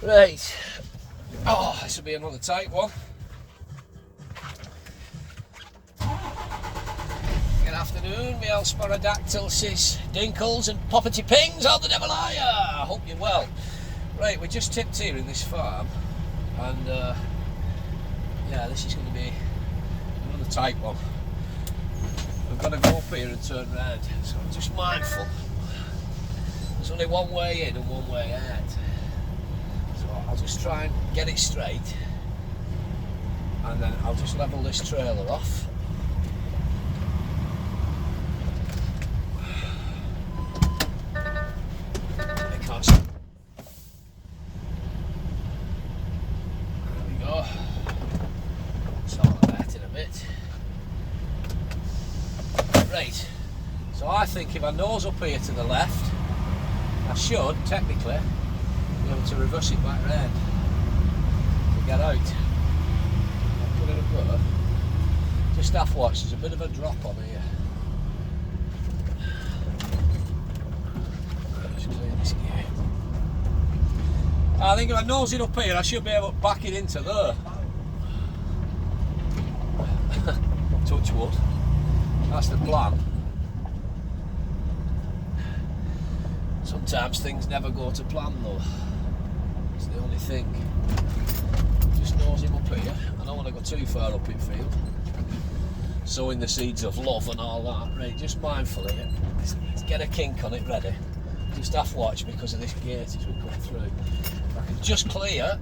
Right. Oh, this will be another tight one. Good afternoon, me old sporadactyls, dinkles and poppety pings. How the devil are ya? I hope you're well. Right, we just tipped here in this farm, and yeah, this is going to be another tight one. We've got to go up here and turn round, so I'm just mindful. There's only one way in and one way out. So I'll just try and get it straight, and then I'll just level this trailer off. Because there we go. Sort that in a bit. Right. So I think if I nose up here to the left, I should technically be able to reverse it back round to get out. I'll put it up there. Just half watch, there's a bit of a drop on here. Just clear this gate. I think if I nose it up here, I should be able to back it into there. Touch wood. That's the plan. Sometimes things never go to plan though. It's the only thing. Just nose him up here. I don't want to go too far up in field. Sowing the seeds of love and all that. Right, just mindful here. Let's get a kink on it ready. Just half watch because of this gate as we come through. If I can just clear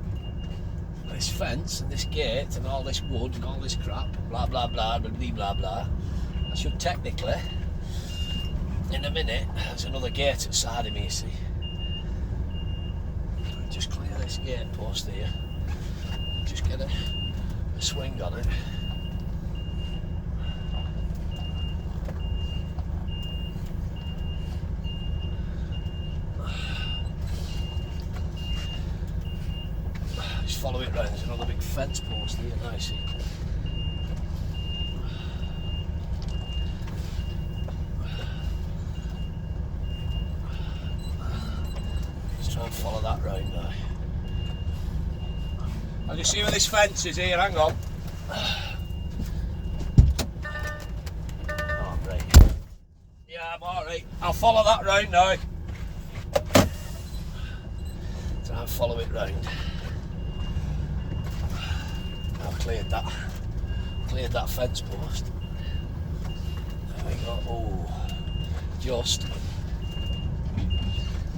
this fence and this gate and all this wood and all this crap, blah blah blah blah blah blah, I should technically, in a minute, there's another gate outside of me, you see. Just clear this gate post here. Just get a swing on it. Just follow it round. There's another big fence post here, now, you see. Try and follow that round now. I'll just see where this fence is here, hang on. Oh, right. Yeah, I'm alright. I'll follow that round now. Try and follow it round. I've cleared that fence post. There we go. Oh, just.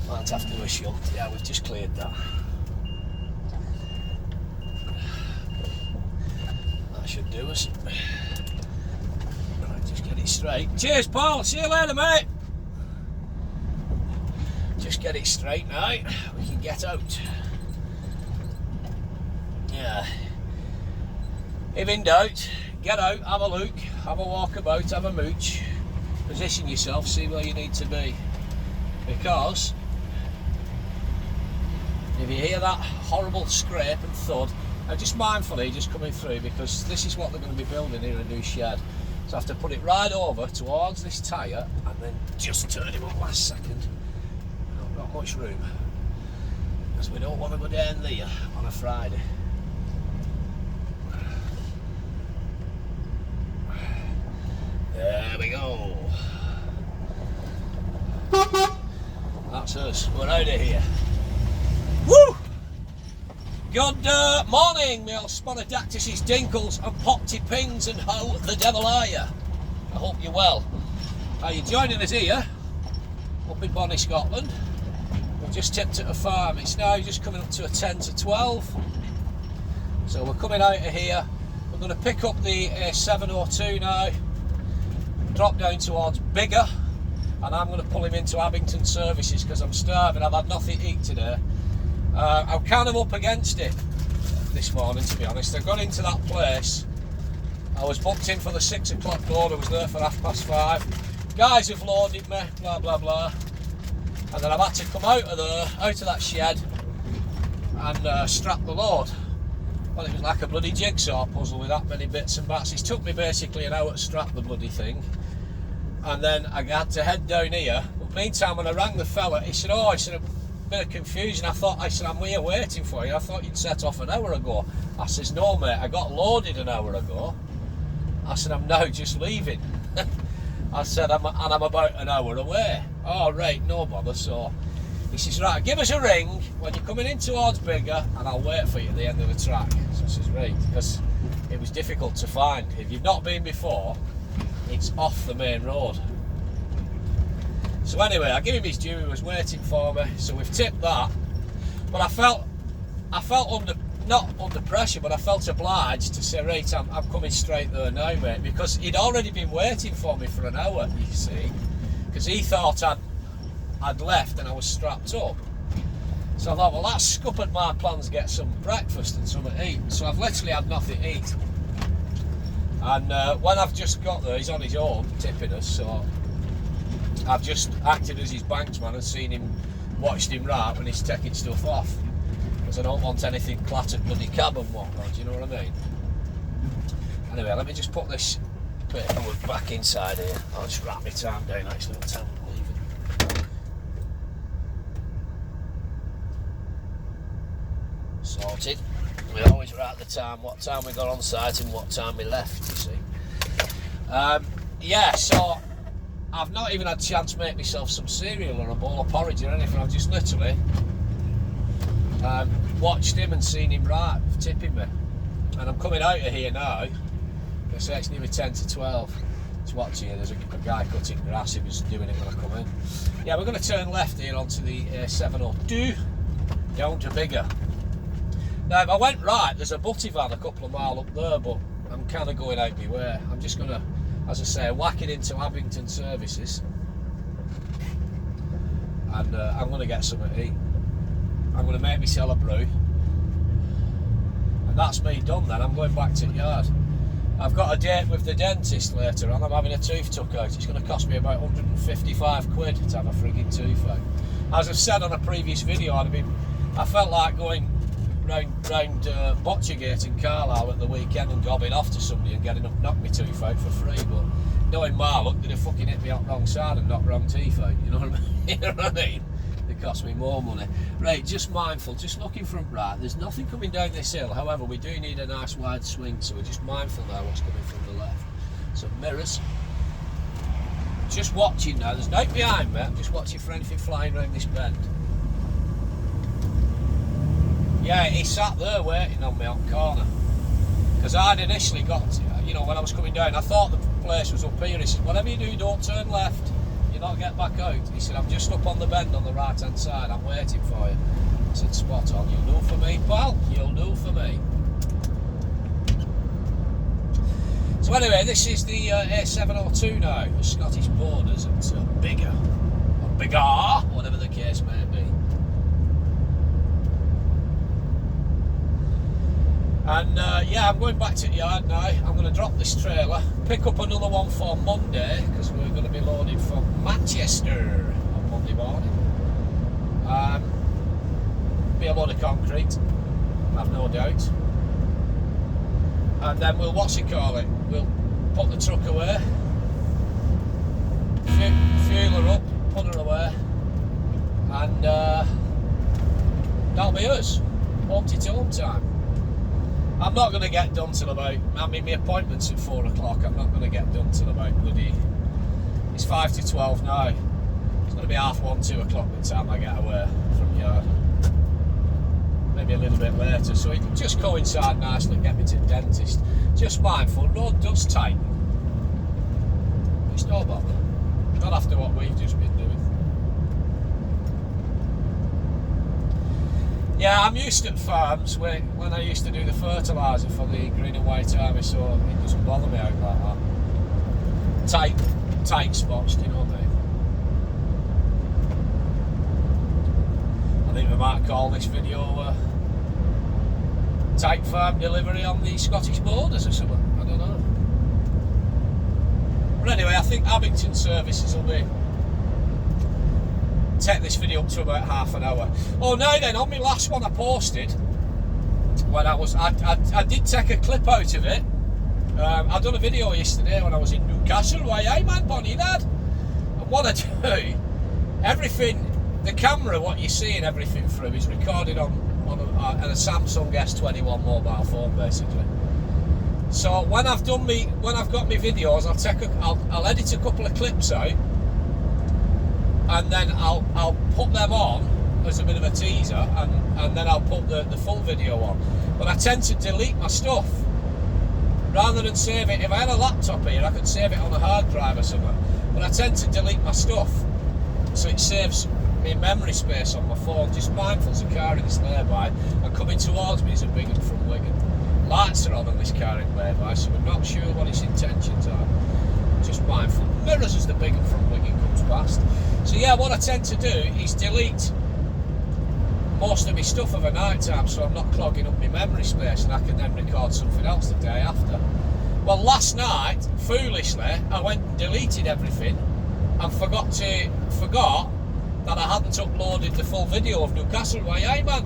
Might have to do a shunt. Yeah, we've just cleared that. That should do us. Right, just get it straight. Cheers, Paul. See you later, mate. Just get it straight now. We can get out. Yeah. If in doubt, get out, have a look, have a walk about, have a mooch. Position yourself, see where you need to be. Because if you hear that horrible scrape and thud, I'm just mindfully just coming through, because this is what they're going to be building here, a new shed. So I have to put it right over towards this tyre and then just turn him up last second. Not got much room, because we don't want to go down there on a Friday. There we go. That's us. We're out of here. Woo! Good morning, me old sporadactyls, dinkles and poppety pings, and how the devil are you? I hope you're well. Are you joining us here up in Bonnie, Scotland? We've just tipped at a farm. It's now just coming up to a 10 to 12. So we're coming out of here. We're going to pick up the A702 now, drop down towards Biggar, and I'm going to pull him into Abington services because I'm starving. I've had nothing to eat today. I'm kind of up against it this morning, to be honest. I got into that place. I was booked in for the 6 o'clock load. I was there for 5:30. Guys have loaded me, blah blah blah, and then I've had to come out of there, out of that shed, and strap the load. Well, it was like a bloody jigsaw puzzle with that many bits and bats. It took me basically an hour to strap the bloody thing, and then I had to head down here. But meantime, when I rang the fella, he said, bit of confusion. I said, I'm here waiting for you. I thought you'd set off an hour ago. I says, no mate, I got loaded an hour ago. I said, I'm now just leaving. I said, I'm about an hour away. Oh right, no bother. So he says, right, give us a ring when you're coming in towards Biggar and I'll wait for you at the end of the track. So I says, right, because it was difficult to find. If you've not been before, it's off the main road. So anyway, I gave him his due, he was waiting for me, so we've tipped that. But I felt not under pressure, but I felt obliged to say, right, I'm coming straight there now, mate, because he'd already been waiting for me for an hour, you see, because he thought I'd left and I was strapped up. So I thought, well, that's scuppered my plans to get some breakfast and something to eat. So I've literally had nothing to eat. And when I've just got there, he's on his own, tipping us, so I've just acted as his banksman and watched him right when he's taking stuff off. Because I don't want anything clattered bloody cab and whatnot, do you know what I mean? Anyway, let me just put this paperwork back inside here. I'll just wrap my time down, actually, what time I'm leaving. Sorted. We always write the time, what time we got on site and what time we left, you see. Yeah, so I've not even had a chance to make myself some cereal or a bowl of porridge or anything. I've just literally watched him and seen him right tipping me. And I'm coming out of here now. I say it's nearly 10 to 12. It's watching here. There's a guy cutting grass. He was doing it when I come in. Yeah, we're going to turn left here onto the A702 down to Biggar. Now, if I went right, there's a butty van a couple of miles up there, but I'm kind of going out my way. I'm just going to, as I say, whack it into Abington services. And I'm going to get something to eat. I'm going to make myself a brew. And that's me done then. I'm going back to the yard. I've got a date with the dentist later on. I'm having a tooth took out. It's going to cost me about 155 quid to have a frigging tooth out. As I've said on a previous video, I felt like going round Botchergate in Carlisle at the weekend and gobbing off to somebody and getting up, knock my tooth out for free, but knowing my luck, they'd have fucking hit me up wrong side and knocked wrong teeth out, you know what I mean? You know what I mean? It cost me more money. Right, just mindful, just looking front right, there's nothing coming down this hill, however we do need a nice wide swing, so we're just mindful now what's coming from the left. Some mirrors. Just watching now, there's nothing behind me, I'm just watching for anything flying around this bend. Yeah, he sat there waiting on me on the corner. Because I'd initially got, you know, when I was coming down, I thought the place was up here. He said, whatever you do, don't turn left. You'll not get back out. He said, I'm just up on the bend on the right hand side. I'm waiting for you. I said, spot on. You'll do for me, pal. You'll do for me. So anyway, this is the A702 now. The Scottish borders at Biggar. Or Biggar, whatever the case may be. And yeah, I'm going back to the yard now. I'm going to drop this trailer, pick up another one for Monday, because we're going to be loading from Manchester on Monday morning. Be a load of concrete, I've no doubt. And then we'll, we'll put the truck away, fuel her up, put her away, and that'll be us. Home to home time. I'm not going to get done till about, I mean, my appointment's at 4 o'clock, I'm not going to get done till about bloody, it's 5 to 12 now. It's going to be 1:30, 2 o'clock by the time I get away from yard. Maybe a little bit later, so it'll just coincide nicely, get me to the dentist. Just mindful, road does tighten. It's no bother. Not after what we've just been doing. Yeah, I'm used to farms when I used to do the fertiliser for the Green and White Army, so it doesn't bother me out like that. Tight spots, do you know what I mean? I think we might call this video tight farm delivery on the Scottish borders or something, I don't know. But anyway, I think Abington services will be take this video up to about half an hour. Oh, now then, on my last one I posted, when I did take a clip out of it. I done a video yesterday when I was in Newcastle. Why, hey man, Bonnie Dad. And what I do, everything the camera, what you're seeing everything through, is recorded on a Samsung S21 mobile phone, basically. So when I've got my videos, I'll edit a couple of clips out, and then I'll put them on as a bit of a teaser, and then I'll put the full video on. But I tend to delete my stuff rather than save it. If I had a laptop here, I could save it on a hard drive or something. But I tend to delete my stuff, so it saves me memory space on my phone. Just mindful, there's a car in this lay-by, and coming towards me is a Biggar from Wigan. Lights are on this car in lay-by, so we're not sure what its intentions are. Just mindful. Mirrors as the Biggar from Wigan comes past. So yeah, what I tend to do is delete most of my stuff of a night time, so I'm not clogging up my memory space, and I can then record something else the day after. Well, last night, foolishly, I went and deleted everything and forgot that I hadn't uploaded the full video of Newcastle. Why, aye man.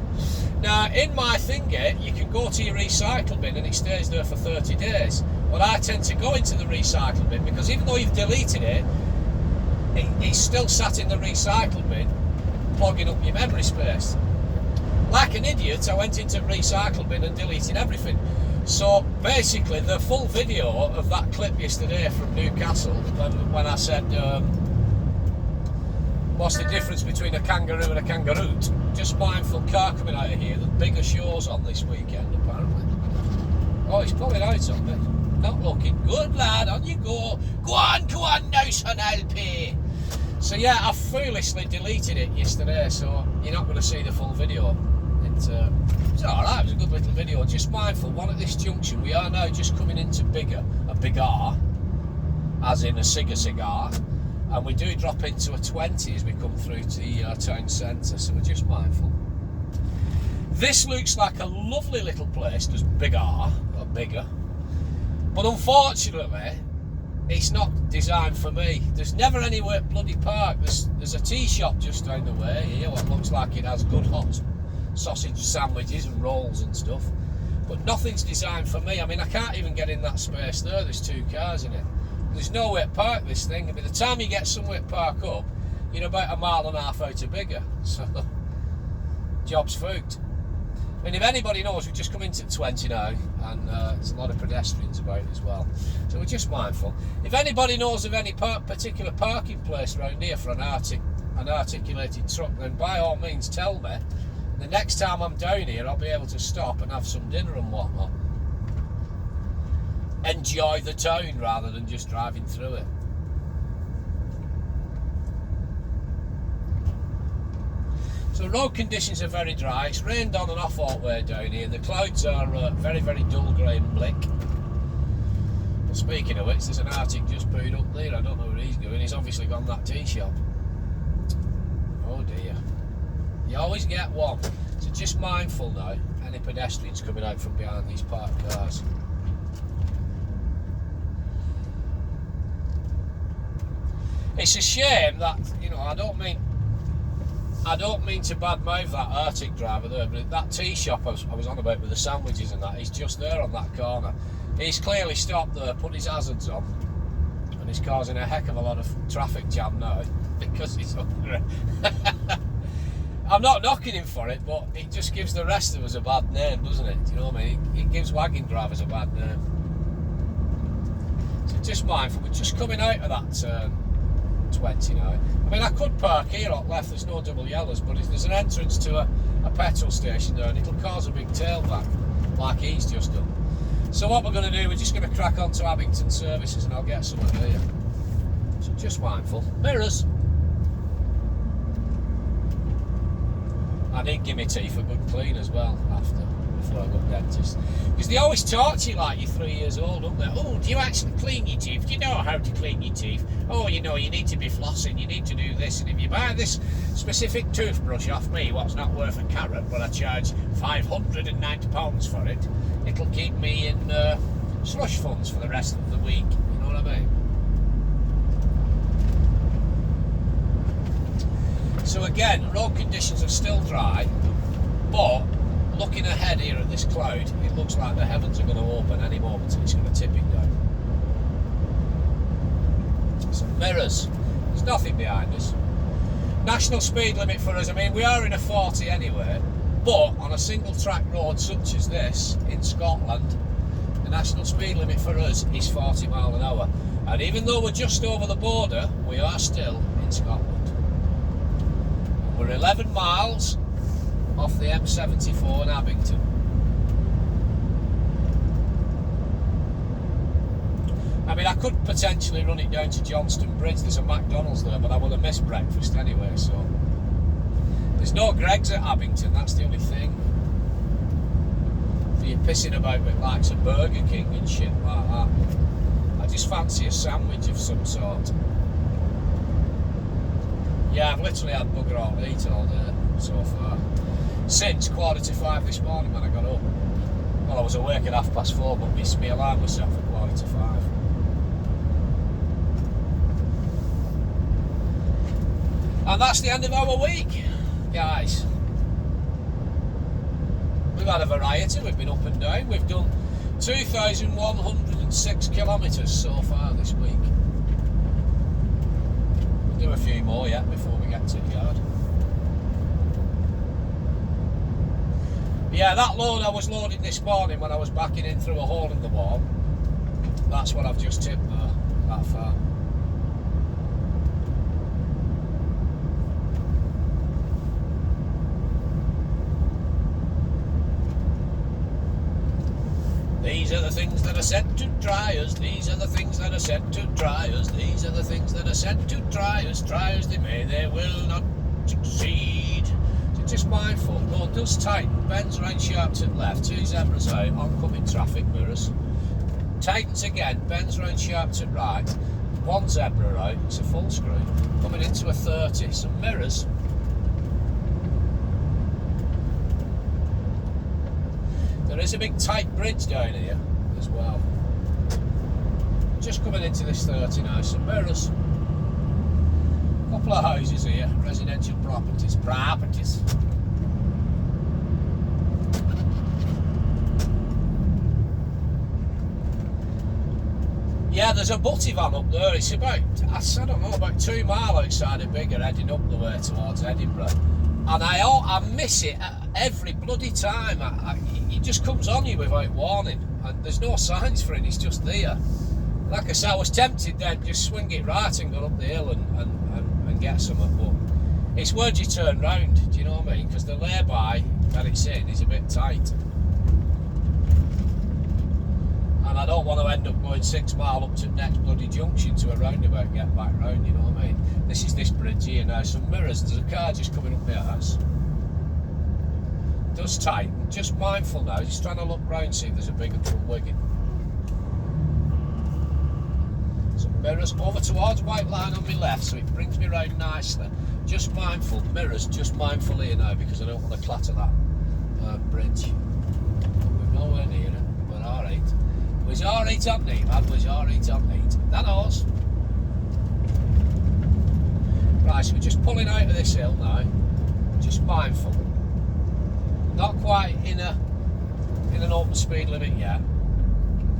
Now, in my thingy, you can go to your recycle bin and it stays there for 30 days. But I tend to go into the recycle bin, because even though you've deleted it, it's still sat in the recycle bin, clogging up your memory space. Like an idiot, I went into the recycle bin and deleted everything. So basically, the full video of that clip yesterday from Newcastle, when I said, what's the difference between a kangaroo and a kangaroot? Just mindful, car coming out of here, the Biggar shows on this weekend, apparently. Oh, he's pulling out on me. Not looking good, lad. On you go. Go on, now, son, I'll pay. So yeah, I foolishly deleted it yesterday, so you're not going to see the full video. It's alright, it was a good little video. Just mindful, one at this junction, we are now just coming into Biggar, a Biggar, as in a cigar, and we do drop into a 20 as we come through to the town centre, so we're just mindful. This looks like a lovely little place, does Biggar, or Biggar, but unfortunately, it's not designed for me. There's never anywhere bloody park. There's a tea shop just down the way here, what looks like it has good hot sausage sandwiches and rolls and stuff, but nothing's designed for me. I mean, I can't even get in that space there. There's two cars in it. There's nowhere to park this thing, and by the time you get somewhere to park up, you're about 1.5 miles out of Biggar, so job's fooked. I mean, if anybody knows, we've just come into 20 now, and there's a lot of pedestrians about as well, so we're just mindful. If anybody knows of any particular parking place around here for an articulated truck, then by all means tell me. The next time I'm down here, I'll be able to stop and have some dinner and whatnot. Enjoy the town rather than just driving through it. So road conditions are very dry. It's rained on and off all the way down here. The clouds are very, very dull grey and bleak. But speaking of which, there's an Arctic just pooed up there. I don't know where he's going. He's obviously gone that tea shop. Oh dear. You always get one. So just mindful now, any pedestrians coming out from behind these parked cars. It's a shame that, you know, I don't mean to badmouth that Arctic driver there, but that tea shop I was on about with the sandwiches and that, he's just there on that corner. He's clearly stopped there, put his hazards on, and he's causing a heck of a lot of traffic jam now because he's hungry. I'm not knocking him for it, but it just gives the rest of us a bad name, doesn't it? Do you know what I mean? It gives wagon drivers a bad name. So just mindful, we're just coming out of that 20 now. I mean, I could park here on left, there's no double yellows, but there's an entrance to a petrol station there, and it'll cause a big tailback, like he's just done. So what we're going to do, we're just going to crack on to Abington services, and I'll get some of here. So just mindful. Mirrors. I did give my teeth a good clean as well before I got dentist, because they always talk to you like you're 3 years old, don't they? Oh, do you actually clean your teeth? Do you know how to clean your teeth? Oh, you know, you need to be flossing, you need to do this, and if you buy this specific toothbrush off me, what's not worth a carrot, but I charge £590 for it, it'll keep me in slush funds for the rest of the week. You know what I mean? So again, road conditions are still dry, but looking ahead here at this cloud, it looks like the heavens are going to open any moment and it's going to tip it down. Some mirrors. There's nothing behind us. National speed limit for us, I mean, we are in a 40 anyway, but on a single track road such as this in Scotland, the national speed limit for us is 40 mile an hour. And even though we're just over the border, we are still in Scotland. And we're 11 miles off the M74 in Abington. I mean, I could potentially run it down to Johnston Bridge. There's a McDonald's there, but I would have missed breakfast anyway, so. There's no Greggs at Abington, that's the only thing. So you're pissing about with likes of Burger King and shit like that. I just fancy a sandwich of some sort. Yeah, I've literally had bugger all eat all day so far. Since 4:45 this morning when I got up. Well, I was awake at 4:30, but my alarm was set for 4:45. And that's the end of our week, guys. We've had a variety, we've been up and down. We've done 2,106 kilometres so far this week. We'll do a few more yet before we get to the yard. Yeah, that load I was loading this morning when I was backing in through a hole in the wall, that's what I've just tipped there, that far. These are the things that are sent to try us, these are the things that are sent to try us, these are the things that are sent to try us they may, they will not succeed. So just mindful, road does tighten, bends right sharp to the left, 2 zebras out, oncoming traffic mirrors. Tightens again, bends round sharp to right, 1 zebra out, it's a full screw, coming into a 30, some mirrors. There is a big tight bridge down here as well. Just coming into this 30 now, some mirrors. A couple of houses here, residential properties. Yeah, there's a butty van up there. It's about, I don't know, about 2 mile outside of Biggar, heading up the way towards Edinburgh. And I miss it every bloody time. He just comes on you without warning, and there's no signs for it, it's just there. Like I said, I was tempted then just swing it right and go up the hill and get something, but it's worth you turn round, do you know what I mean? Because the lay-by that it's in is a bit tight. And I don't want to end up going 6 mile up to the next bloody junction to a roundabout and get back round, you know what I mean? This is this bridge here now, some mirrors, there's a car just coming up the house. It does tighten, just mindful now, just trying to look round, see if there's a bigger truck wigging. Some mirrors over towards White Line on my left, so it brings me round nicely. Just mindful, mirrors, just mindful here now, because I don't want to clatter that bridge. We're nowhere near it, but alright. Was alright on me, man, was alright on me. That horse. Right, so we're just pulling out of this hill now. Just mindful. Not quite in an open speed limit yet.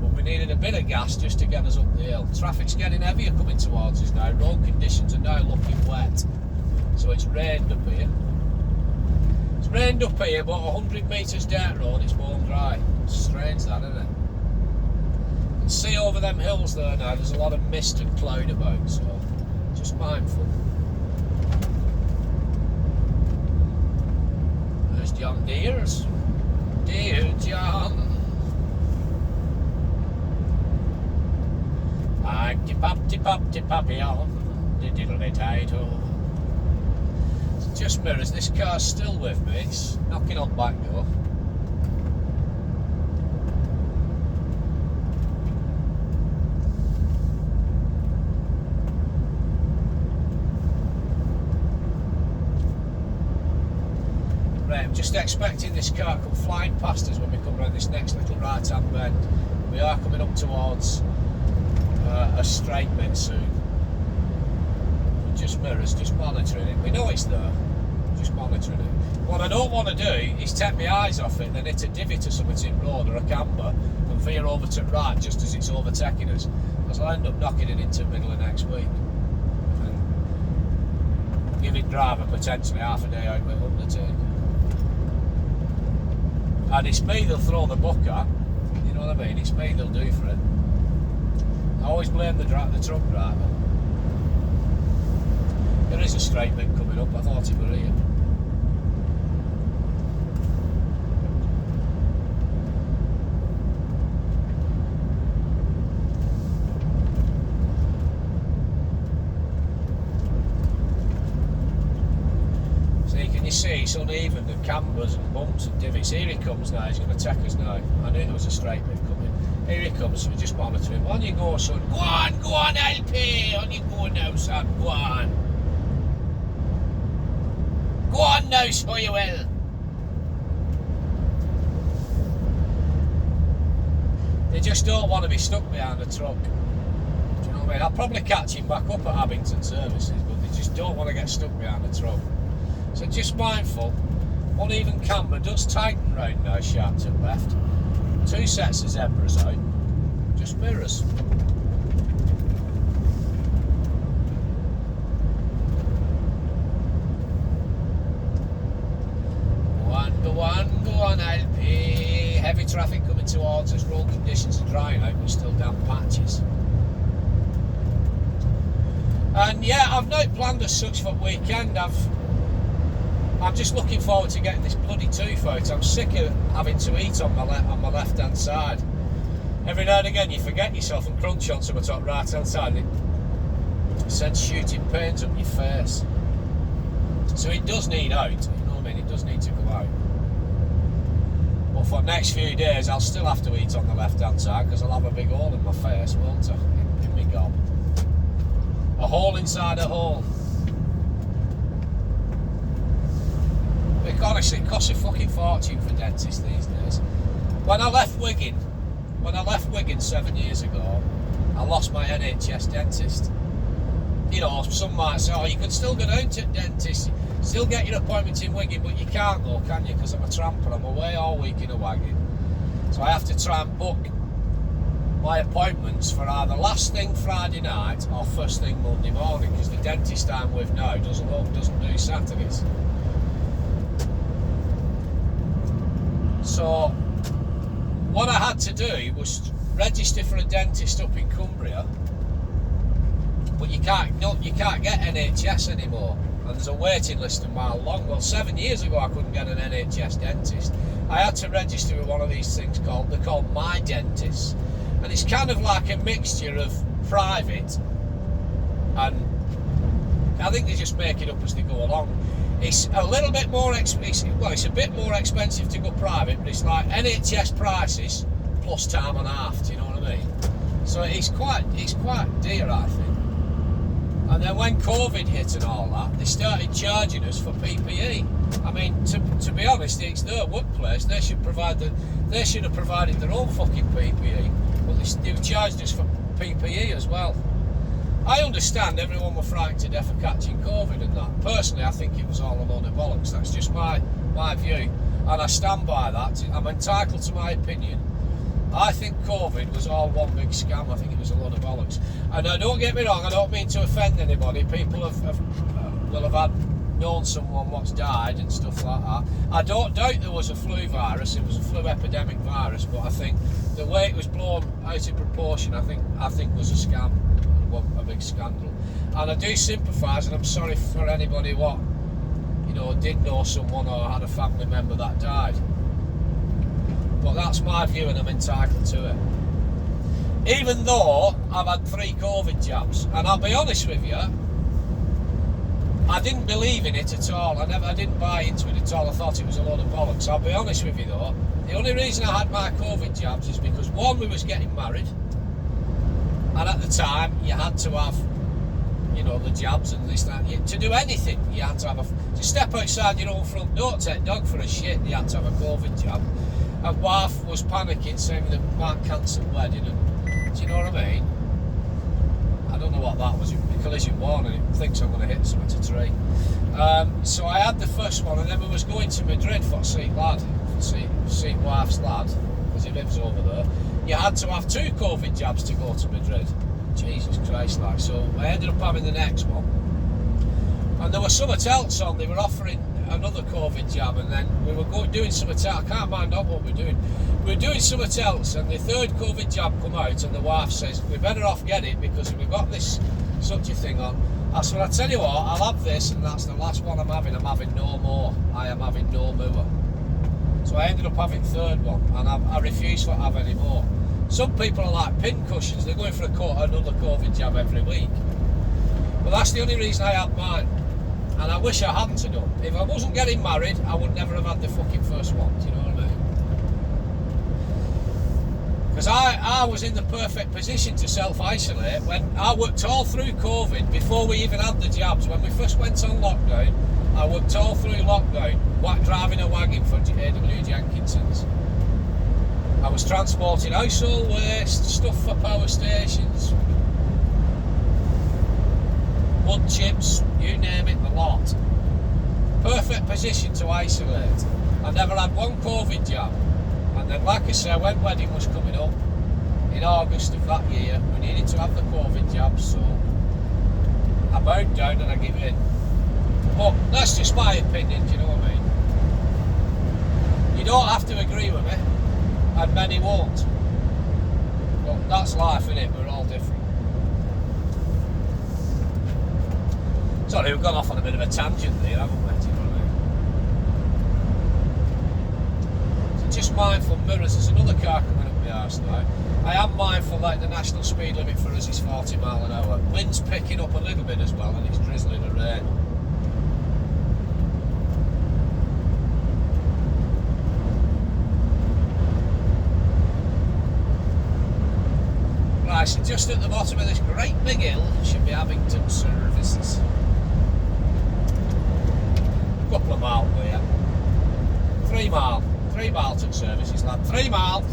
But we needed a bit of gas just to get us up the hill. Traffic's getting heavier coming towards us now. Road conditions are now looking wet. So it's rained up here. It's rained up here, but 100 metres dirt road, it's bone dry. It's strange that, isn't it? You can see over them hills there now, there's a lot of mist and cloud about, so just mindful. There's John Deere's. Dear John. Pop-ti-pop-ti-poppy on the diddly-tight-o. It's just mirrors, this car's still with me, it's knocking on back door. Right, I'm just expecting this car to come flying past us when we come around this next little right hand bend. We are coming up towards a straight bit soon. Just mirrors, just monitoring it. We know it's there, just monitoring it. What I don't want to do is take my eyes off it and then hit a divot or something in road or a camber and veer over to the right just as it's overtaking us, because I'll end up knocking it into the middle of next week. And giving driver potentially half a day out with undertaker. And it's me they'll throw the book at, you know what I mean? It's me they'll do for it. I always blame the truck driver. There is a straight bit coming up, I thought it were here. See, it's uneven, the cambers and bumps and divots. Here he comes now, he's going to take us now. I knew there was a straight bit coming. Here he comes, so we just monitor him. On you go, son. Go on, LP. On you go now, son. Go on. Go on now, so you will. They just don't want to be stuck behind the truck. Do you know what I mean? I'll probably catch him back up at Abington services, but they just don't want to get stuck behind the truck. So just mindful, uneven camber does tighten round now, sharp to left. 2 sets of zebras out, just mirrors. Go on, LP. Heavy traffic coming towards us, road conditions are drying out, but still damp patches. And yeah, I've not planned as such for weekend. I'm just looking forward to getting this bloody tooth out. I'm sick of having to eat on my left hand side. Every now and again you forget yourself and crunch onto my top right hand side and it sends shooting pains up your face. So it does need out, you know what I mean? It does need to go out. But for the next few days I'll still have to eat on the left hand side because I'll have a big hole in my face, won't I? In my gob. A hole inside a hole. Honestly, it costs a fucking fortune for dentists these days. When I left Wigan 7 years ago, I lost my NHS dentist. You know, some might say, oh, you could still go down to dentist, still get your appointment in Wigan, but you can't go, can you? Because I'm a tramper, I'm away all week in a wagon. So I have to try and book my appointments for either last thing Friday night or first thing Monday morning, because the dentist I'm with now doesn't do Saturdays. So what I had to do was register for a dentist up in Cumbria, but you can't get NHS anymore, and there's a waiting list a mile long. Well, 7 years ago I couldn't get an NHS dentist. I had to register with one of these things they're called My Dentist, and it's kind of like a mixture of private and I think they just make it up as they go along. It's a little bit more expensive. Well, it's a bit more expensive to go private, but it's like NHS prices plus time and a half. Do you know what I mean? So it's quite dear, I think. And then when COVID hit and all that, they started charging us for PPE. I mean, to be honest, it's their workplace. They should have provided their own fucking PPE, but they've charged us for PPE as well. I understand everyone were frightened to death of catching COVID and that. Personally, I think it was all a load of bollocks. That's just my view, and I stand by that. I'm entitled to my opinion. I think COVID was all one big scam. I think it was a load of bollocks. And don't get me wrong, I don't mean to offend anybody. People will have known someone what's died and stuff like that. I don't doubt there was a flu virus. It was a flu epidemic virus, but I think the way it was blown out of proportion, I think was a scam. A big scandal, and I do sympathise, and I'm sorry for anybody what did know someone or had a family member that died, but that's my view and I'm entitled to it, even though I've had 3 COVID jabs. And I'll be honest with you, I didn't believe in it at all. I didn't buy into it at all. I thought it was a load of bollocks. I'll be honest with you though, the only reason I had my COVID jabs is because one, we was getting married. And at the time, you had to have, the jabs and this, that. To do anything, you had to have to step outside your own front door, take dog for a shit, you had to have a COVID jab. And wife was panicking, saying that might cancel wedding, and do you know what I mean? I don't know what that was, a collision warning, it thinks I'm going to hit something to tree. So I had the first one, and then we was going to Madrid for see wife's lad, because he lives over there. You had to have 2 COVID jabs to go to Madrid. Jesus Christ, like. So I ended up having the next one. And there were some hotels on, they were offering another COVID jab, and then we were doing some hotels. I can't mind out what we're doing. We were doing some hotels, and the third COVID jab come out, and the wife says, we're better off get it, because if we've got this such a thing on. I said, I tell you what, I'll have this, and that's the last one I'm having no more. I am having no more. So I ended up having third one, and I refuse to have any more. Some people are like pin cushions, they're going for another COVID jab every week. But that's the only reason I had mine. And I wish I hadn't have done. If I wasn't getting married, I would never have had the fucking first one, do you know what I mean? Because I was in the perfect position to self-isolate when I worked all through COVID, before we even had the jabs. When we first went on lockdown, I worked all through lockdown, driving a wagon for A.W. Jenkinson's. I was transporting household waste, stuff for power stations, wood chips, you name it, the lot. Perfect position to isolate. I never had one COVID jab. And then, like I say, when wedding was coming up in August of that year, we needed to have the COVID jab, so I bowed down and I gave in. But that's just my opinion, do you know what I mean? You don't have to agree with me, and many won't. But that's life, innit? We're all different. Sorry, we've gone off on a bit of a tangent there, haven't we? Do you know what I mean? So just mindful mirrors. There's another car coming up my arse now. I am mindful that the national speed limit for us is 40 mile an hour. Wind's picking up a little bit as well, and it's drizzling and rain. Right, so just at the bottom of this great big hill should be Abington services. Couple of miles away. 3 mile to services, lad. 3 mile,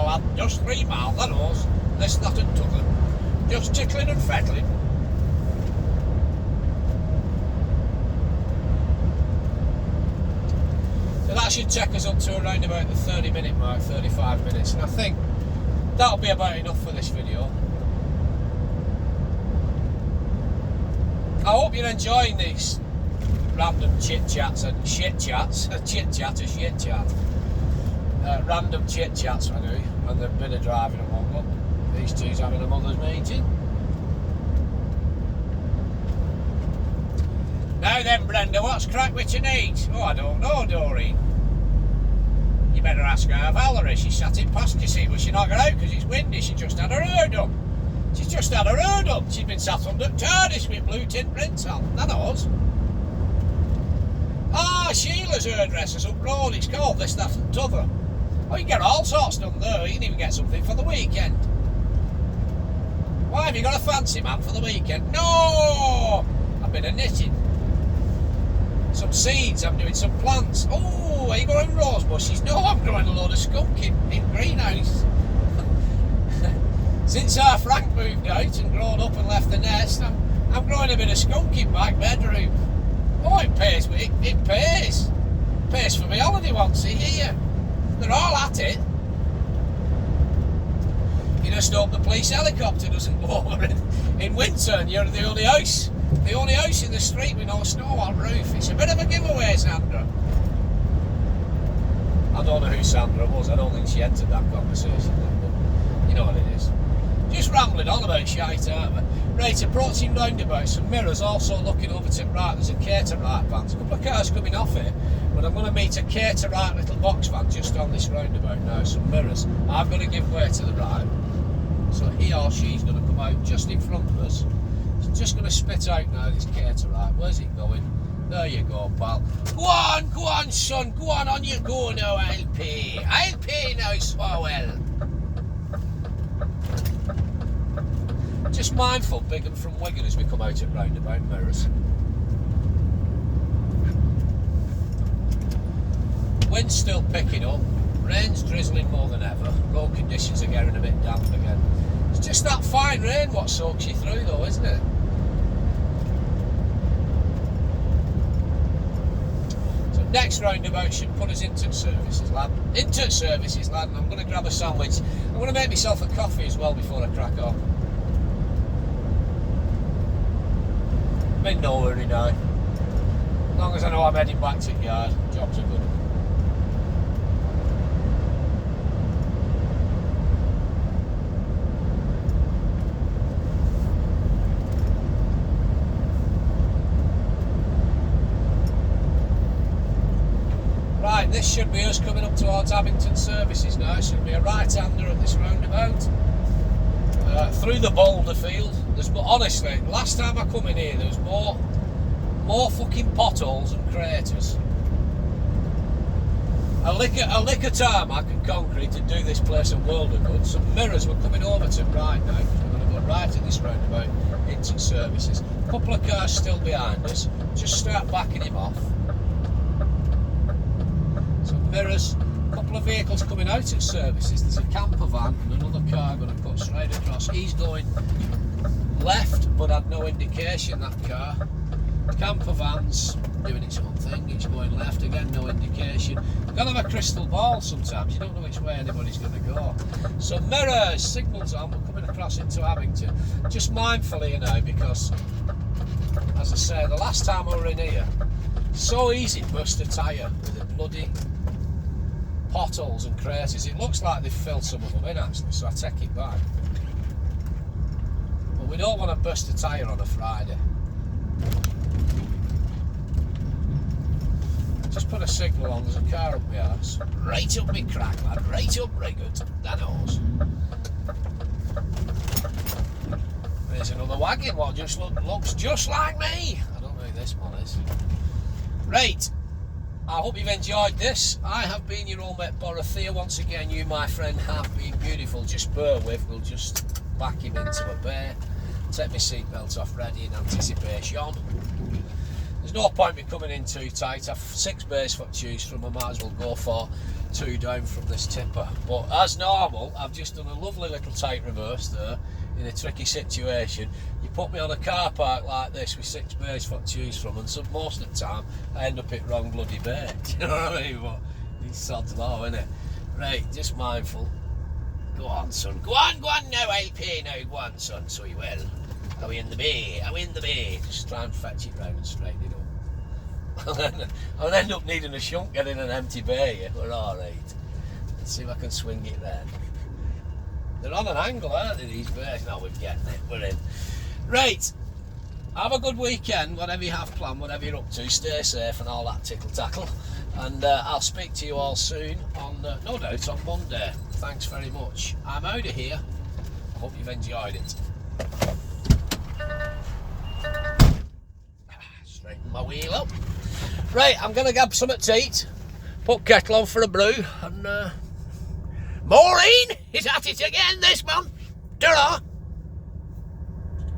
lad. Just 3 mile, that knows. This, that and t'other. Just tickling and fettling. So that should take us up to around about the 30-minute mark, 35 minutes, and I think that'll be about enough for this video. I hope you're enjoying these random chit-chats and shit-chats. Chit-chat, a shit-chat. Random chit-chats I do, and a bit of driving and whatnot. These two's having a mother's meeting. Now then, Brenda, what's crack with your needs? Oh, I don't know, Doreen. You better ask her Valerie. She sat in past, you see, but she not got out because it's windy. She just had her hair done. She's just had her hair done. She's been sat under TARDIS with blue tint prints on. That knows. Ah, Sheila's hairdresser's up road. It's called this, that and t'other. Oh, you can get all sorts done there. You can even get something for the weekend. Why, have you got a fancy man for the weekend? No! I've been a knitting. Some seeds, I'm doing some plants. Oh, are you growing rose bushes? No, I'm growing a load of skunk in greenhouse. Since our Frank moved out and grown up and left the nest, I'm growing a bit of skunk in my bedroom. Oh, it pays. It pays. It pays for my holiday once a year. They're all at it. You just hope the police helicopter doesn't go over in winter and you're the only house. The only house in the street with no snow on roof. It's a bit of a giveaway, Sandra. I don't know who Sandra was. I don't think she entered that conversation. But you know what it is. Just rambling on about shite, aren't we? Right, approaching roundabout, some mirrors. Also looking over to the right, there's a Caterite van. There's a couple of cars coming off here, but I'm going to meet a Caterite little box van just on this roundabout now. Some mirrors. I'm going to give way to the right, so he or she's going to come out just in front of us. It's just going to spit out now, this Caterite. Where's it going? There you go, pal. Go on, son. Go on you go now, I'll pay. I'll pay now, Swalwell. Just mindful, Biggar from Wigan as we come out at roundabout mirrors. Wind's still picking up, rain's drizzling more than ever, road conditions are getting a bit damp again. It's just that fine rain what soaks you through though, isn't it? So next roundabout should put us into services, lad. Into services, lad, and I'm going to grab a sandwich. I'm going to make myself a coffee as well before I crack on. I'm in no hurry now. long as I know I'm heading back to the yard, jobs are good. Right, this should be us coming up towards Abington services now. It should be a right-hander at this roundabout. Through the boulder field. Honestly, last time I come in here, there was more fucking potholes and craters. A lick of tarmac and concrete to do this place a world of good. Some mirrors were coming over to right now, because we're going to go right at this roundabout into services. A couple of cars still behind us. Just start backing him off. Some mirrors. A couple of vehicles coming out at services. There's a camper van and another car going to cut straight across. He's going left, but had no indication, that car. Camper van's doing its own thing. It's going left again, no indication. You've got to have a crystal ball sometimes. You don't know which way anybody's going to go. So mirrors, signals on. We're coming across into Abington. Just mindful here now, because, as I say, the last time I were in here, so easy to burst a tyre with the bloody potholes and craters. It looks like they've filled some of them in actually, so I take it back. But we don't want to burst a tyre on a Friday. Just put a signal on, there's a car up my arse. Right up me crack, lad, right up right good. That knows. There's another wagon, what just looks just like me. I don't know who this one is. Right. I hope you've enjoyed this. I have been your old mate Borothea. Once again, you, my friend, have been beautiful. Just bear with. We'll just back him into a bay. Take my seatbelt off, ready in anticipation. There's no point me coming in too tight. I've 6 bays for to choose from. I might as well go for 2 down from this tipper. But as normal, I've just done a lovely little tight reverse there in a tricky situation. You put me on a car park like this with 6 bays for to choose from, and so most of the time I end up at wrong bloody bay. Do you know what I mean? But it's sod's law, innit? Right, just mindful. Go on, son. Go on now, LP. Now, go on, son. So you will. Are we in the bay? Are we in the bay? Just try and fetch it round and straighten it up. I'll end up needing a shunt getting an empty bay here. We're alright. Let's see if I can swing it then. They're on an angle, aren't they, these bays? No, we're getting it. We're in. Right. Have a good weekend, whatever you have planned, whatever you're up to. Stay safe and all that tickle-tackle. And I'll speak to you all soon, on no doubt, on Monday. Thanks very much. I'm out of here. I hope you've enjoyed it. Straighten my wheel up. Right, I'm going to grab something to eat, put kettle on for a brew, and Maureen is at it again this month. Ta-ra!